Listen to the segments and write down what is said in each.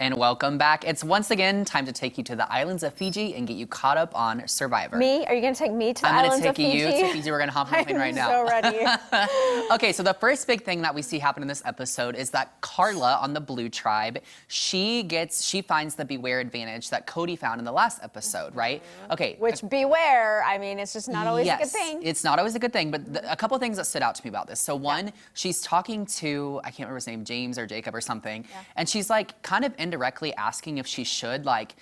And welcome back. It's once again time to take you to the islands of Fiji and get you caught up on Survivor. Me? Are you going to take me to the islands of Fiji? I'm going to take you to Fiji. We're going to hop on a plane right now. I'm so ready. Okay, so the first big thing that we see happen in this episode is that Carla on the Blue Tribe, she finds the beware advantage that Cody found in the last episode, right? Okay. Which beware, I mean, it's just not always a good thing. It's not always a good thing, but a couple things that stood out to me about this. So one, she's talking to, I can't remember his name, James or Jacob or something, and she's like kind of indirectly asking if she should like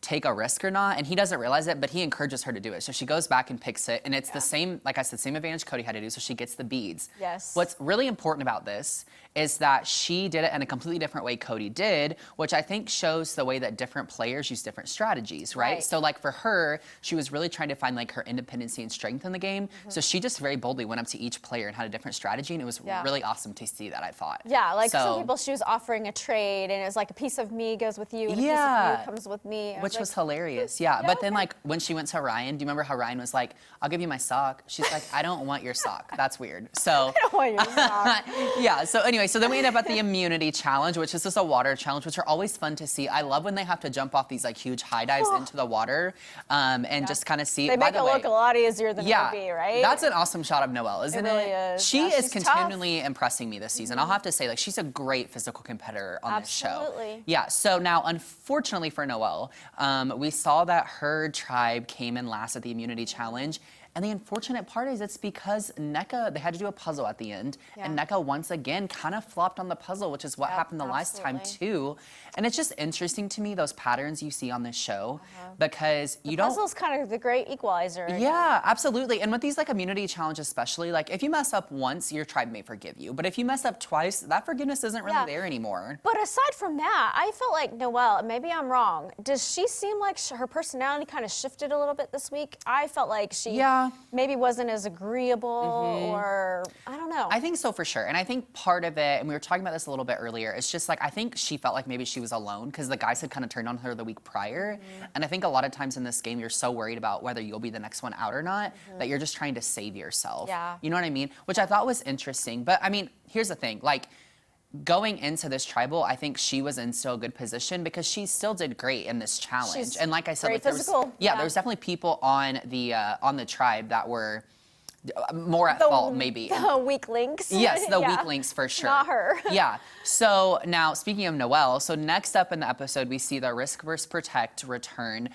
take a risk or not, and he doesn't realize it, but he encourages her to do it. So she goes back and picks it, and it's the same, like I said, same advantage Cody had to do, so she gets the beads. Yes. What's really important about this is that she did it in a completely different way Cody did, which I think shows the way that different players use different strategies, right? So like for her, she was really trying to find like her independency and strength in the game, so she just very boldly went up to each player and had a different strategy, and it was really awesome to see that, I thought. Yeah, like some people, she was offering a trade, and it was like a piece of me goes with you, and a piece of you comes with me. Which was hilarious, but then like when she went to Ryan, do you remember how Ryan was like, I'll give you my sock? She's like, I don't want your sock. That's weird. So I don't want your sock. Yeah, so anyway, so then we end up at the immunity challenge, which is just a water challenge, which are always fun to see. I love when they have to jump off these like huge high dives into the water and just kind of see. They make it look a lot easier than it would be, right? That's an awesome shot of Noelle, isn't it? It really is. She is continually impressing me this season. I'll have to say, like, she's a great physical competitor on this show. Absolutely. Yeah, so now, unfortunately for Noelle, we saw that her tribe came in last at the immunity challenge. And the unfortunate part is it's because NECA, they had to do a puzzle at the end, and NECA once again kind of flopped on the puzzle, which is what happened the last time too. And it's just interesting to me, those patterns you see on this show, because you don't— puzzle's kind of the great equalizer. Yeah, absolutely. And with these like immunity challenges especially, like if you mess up once, your tribe may forgive you. But if you mess up twice, that forgiveness isn't really there anymore. But aside from that, I felt like Noelle, and maybe I'm wrong, does she seem like her personality kind of shifted a little bit this week? I felt like she maybe wasn't as agreeable or I don't know. I think so for sure. And I think part of it, and we were talking about this a little bit earlier, it's just like I think she felt like maybe she was alone because the guys had kind of turned on her the week prior. And I think a lot of times in this game, you're so worried about whether you'll be the next one out or not that you're just trying to save yourself. Yeah. You know what I mean? Which I thought was interesting. But I mean, here's the thing, like, going into this tribal, I think she was in still a good position because she still did great in this challenge. And like I said, like, there was definitely people on the tribe that were more at fault, maybe. The weak links. Yes, the weak links for sure. Not her. Yeah. So now, speaking of Noelle, so next up in the episode, we see the Risk vs. Protect return,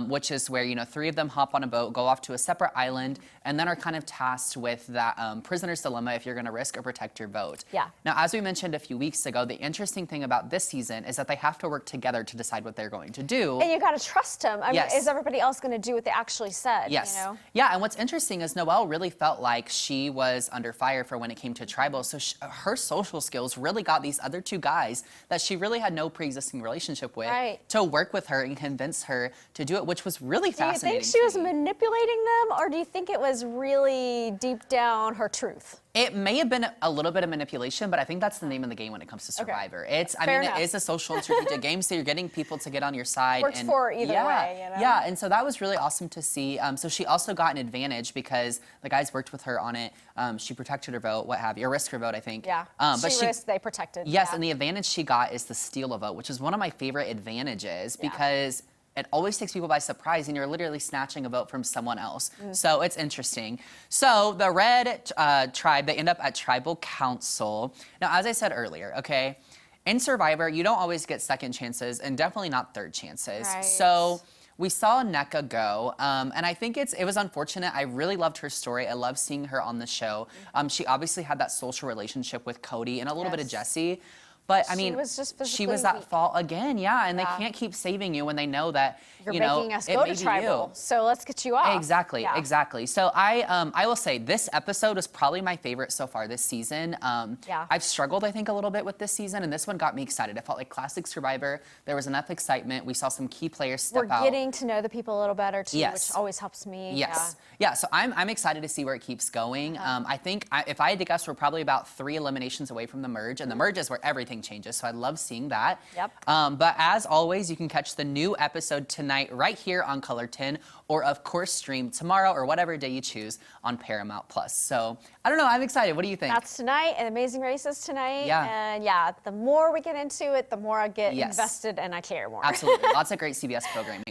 which is where, you know, 3 of them hop on a boat, go off to a separate island, and then are kind of tasked with that prisoner's dilemma if you're going to risk or protect your vote. Yeah. Now, as we mentioned a few weeks ago, the interesting thing about this season is that they have to work together to decide what they're going to do. And you got to trust them. I mean, is everybody else going to do what they actually said? Yes. You know? Yeah, and what's interesting is Noelle really felt like she was under fire for when it came to tribal. So her social skills really got these other 2 guys that she really had no pre-existing relationship with to work with her and convince her to do it, which was really fascinating. Do you think she was manipulating them, or do you think it was really deep down her truth? It may have been a little bit of manipulation, but I think that's the name of the game when it comes to Survivor. It is a social and strategic game, so you're getting people to get on your side. Works for either way, you know? Yeah, and so that was really awesome to see. So she also got an advantage because the guys worked with her on it. She protected her vote, what have you, or risked her vote, I think. Yeah, but she risked, they protected. Yes, and the advantage she got is the steal a vote, which is one of my favorite advantages because it always takes people by surprise, and you're literally snatching a vote from someone else. So it's interesting. So the red tribe, they end up at tribal council. Now, as I said earlier, okay, in Survivor, you don't always get second chances, and definitely not third chances. Right. So we saw NECA go, and I think it was unfortunate. I really loved her story. I love seeing her on the show. She obviously had that social relationship with Cody and a little bit of Jesse. But I mean, she was at fault again, and they can't keep saving you when they know that you're making us go to tribal. So let's get you off. Exactly, exactly. So I will say this episode was probably my favorite so far this season. I've struggled, I think, a little bit with this season, and this one got me excited. It felt like classic Survivor. There was enough excitement. We saw some key players step out. We're getting to know the people a little better too, which always helps me. Yeah. So I'm excited to see where it keeps going. I think if I had to guess, we're probably about 3 eliminations away from the merge, and the merge is where everything everything changes. So I love seeing that. Yep. But as always, you can catch the new episode tonight right here on Color 10, or of course stream tomorrow or whatever day you choose on Paramount Plus. So I don't know, I'm excited. What do you think? That's tonight, and Amazing Race is tonight. Yeah. And yeah, the more we get into it, the more I get invested and I care more. Absolutely. Lots of great CBS programming.